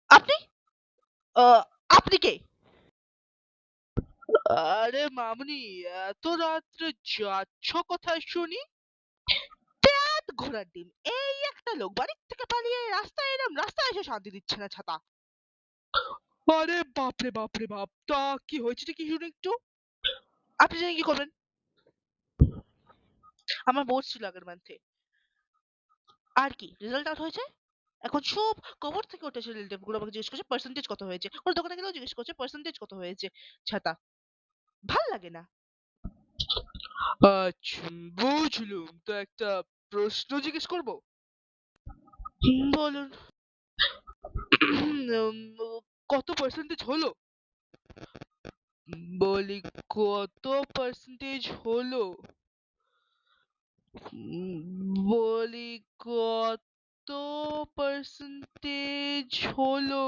আপনি আপনি কে? আরে মামুনি, এত রাত্রে যাচ্ছ কোথায় শুনি? ধ্যাৎ ঘোড়ার ডিম, এই একটা লোক বাড়ির থেকে পালিয়ে রাস্তায় এলাম, রাস্তায় এসে শান্তি দিচ্ছে না ছাতা। আরে বাপরে বাপরে বাপ, তা কি হয়েছে কি শুনি একটু। আপনি জানি কি করবেন? আমার বোর্ড ছিল আগের মান্থে। আর কি রেজাল্ট আউট হয়েছে? এখন সব কবর থেকে উঠেছে রিলেটিভ গুলো আমাকে জিজ্ঞেস করছে পার্সেন্টেজ কত হয়েছে, ওর দোকানে গেলেও জিজ্ঞেস করছে পার্সেন্টেজ কত হয়েছে। ছাতা, ভাল লাগে না। আচ্ছা, বুঝলুম। তো একটা প্রশ্ন জিজ্ঞেস করব? বলুন। কত পার্সেন্টেজ হলো? বলি, কত পার্সেন্টেজ হলো? বলি, কত পার্সেন্টেজ হলো?